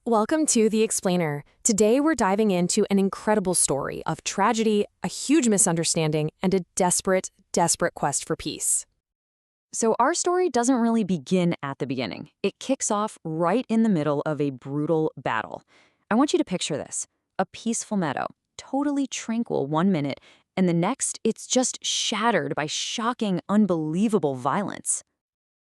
Welcome to The Explainer. Today we're diving into an incredible story of tragedy, a huge misunderstanding, and a desperate, desperate quest for peace. So our story doesn't really begin at the beginning. It kicks off right in the middle of a brutal battle. I want you to picture this. A peaceful meadow, totally tranquil 1 minute, and the next it's just shattered by shocking, unbelievable violence.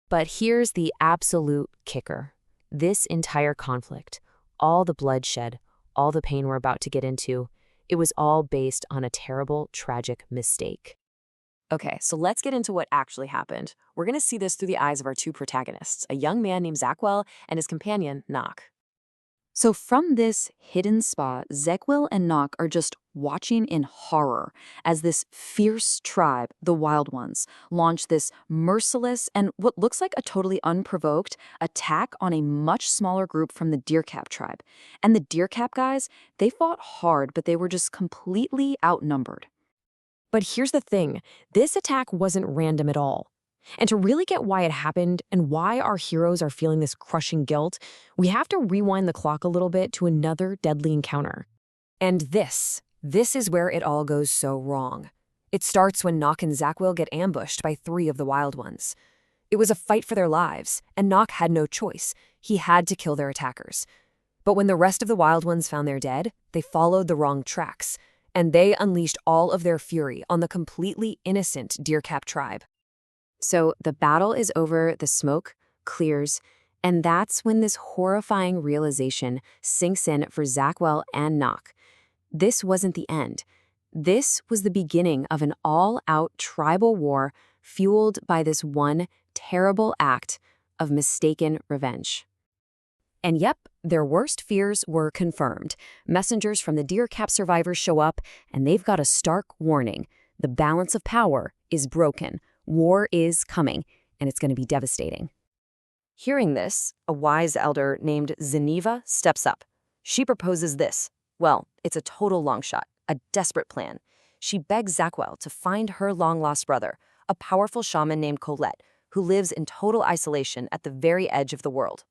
But here's the absolute kicker. This entire conflict, all the bloodshed, all the pain we're about to get into, it was all based on a terrible, tragic mistake. Okay, so let's get into what actually happened. We're going to see this through the eyes of our two protagonists, a young man named Zakwill and his companion, Nock. So from this hidden spot, Zakwill and Nock are just watching in horror as this fierce tribe, the Wild Ones, launch this merciless and what looks like a totally unprovoked attack on a much smaller group from the Deercap tribe. And the Deercap guys, they fought hard, but they were just completely outnumbered. But here's the thing, this attack wasn't random at all. And to really get why it happened and why our heroes are feeling this crushing guilt, we have to rewind the clock a little bit to another deadly encounter. And this is where it all goes so wrong. It starts when Nock and Zakwill get ambushed by 3 of the Wild Ones. It was a fight for their lives, and Nock had no choice. He had to kill their attackers. But when the rest of the Wild Ones found their dead, they followed the wrong tracks, and they unleashed all of their fury on the completely innocent Deercap tribe. So the battle is over, the smoke clears, and that's when this horrifying realization sinks in for Zakwill and Nock. This wasn't the end. This was the beginning of an all-out tribal war fueled by this one terrible act of mistaken revenge. And yep, their worst fears were confirmed. Messengers from the Deercap survivors show up, and they've got a stark warning. The balance of power is broken. War is coming, and it's going to be devastating. Hearing this, a wise elder named Zeneeva steps up. She proposes this. Well, it's a total long shot, a desperate plan. She begs Zakwill to find her long-lost brother, a powerful shaman named Gollett, who lives in total isolation at the very edge of the world.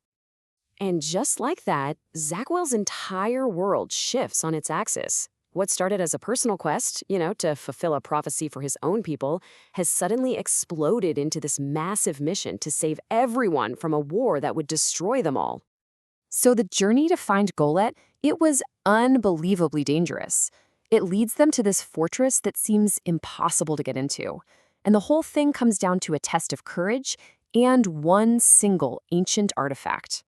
And just like that, Zakwill's entire world shifts on its axis. What started as a personal quest, to fulfill a prophecy for his own people, has suddenly exploded into this massive mission to save everyone from a war that would destroy them all. So the journey to find Gollett, it was unbelievably dangerous. It leads them to this fortress that seems impossible to get into. And the whole thing comes down to a test of courage and one single ancient artifact.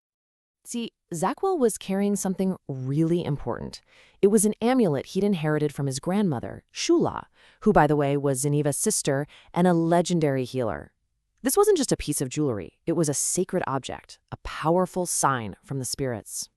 See, Zakwill was carrying something really important. It was an amulet he'd inherited from his grandmother, Shulla, who, by the way, was Zeneeva's sister and a legendary healer. This wasn't just a piece of jewelry. It was a sacred object, a powerful sign from the spirits.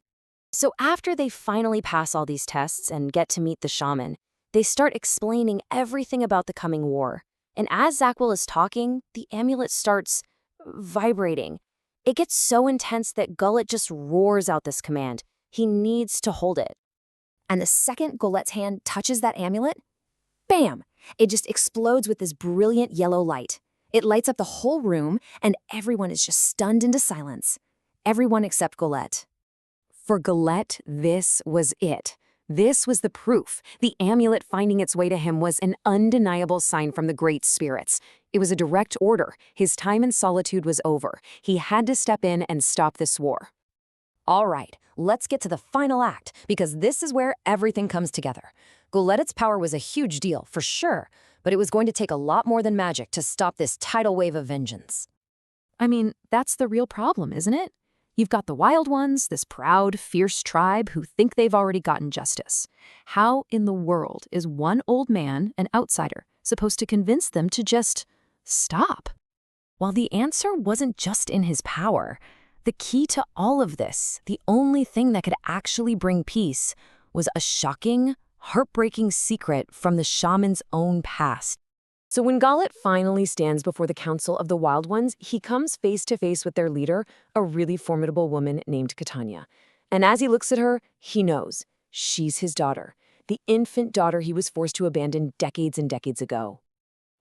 So after they finally pass all these tests and get to meet the shaman, they start explaining everything about the coming war. And as Zakwill is talking, the amulet starts vibrating. It gets so intense that Gollett just roars out this command. He needs to hold it. And the second Gollett's hand touches that amulet, bam! It just explodes with this brilliant yellow light. It lights up the whole room, and everyone is just stunned into silence. Everyone except Gollett. For Gollett, this was it. This was the proof. The amulet finding its way to him was an undeniable sign from the Great Spirits. It was a direct order. His time in solitude was over. He had to step in and stop this war. All right, let's get to the final act, because this is where everything comes together. Gollett's power was a huge deal, for sure, but it was going to take a lot more than magic to stop this tidal wave of vengeance. I mean, that's the real problem, isn't it? You've got the Wild Ones, this proud, fierce tribe who think they've already gotten justice. How in the world is one old man, an outsider, supposed to convince them to just stop? Well, the answer wasn't just in his power. The key to all of this, the only thing that could actually bring peace, was a shocking, heartbreaking secret from the shaman's own past. So when Gollett finally stands before the Council of the Wild Ones, he comes face to face with their leader, a really formidable woman named Katha. And as he looks at her, he knows she's his daughter, the infant daughter he was forced to abandon decades and decades ago.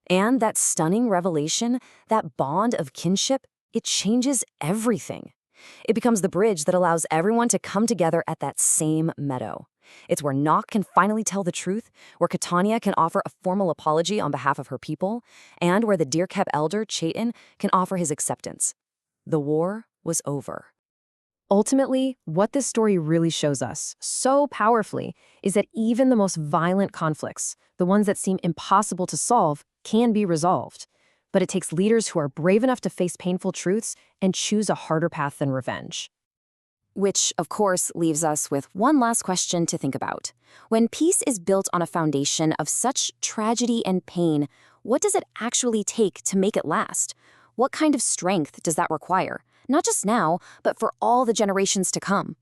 And that stunning revelation, that bond of kinship, it changes everything. It becomes the bridge that allows everyone to come together at that same meadow. It's where Nock can finally tell the truth, where Catania can offer a formal apology on behalf of her people, and where the Deerkep elder, Chaitin, can offer his acceptance. The war was over. Ultimately, what this story really shows us, so powerfully, is that even the most violent conflicts, the ones that seem impossible to solve, can be resolved. But it takes leaders who are brave enough to face painful truths and choose a harder path than revenge. Which, of course, leaves us with one last question to think about. When peace is built on a foundation of such tragedy and pain, what does it actually take to make it last? What kind of strength does that require? Not just now, but for all the generations to come.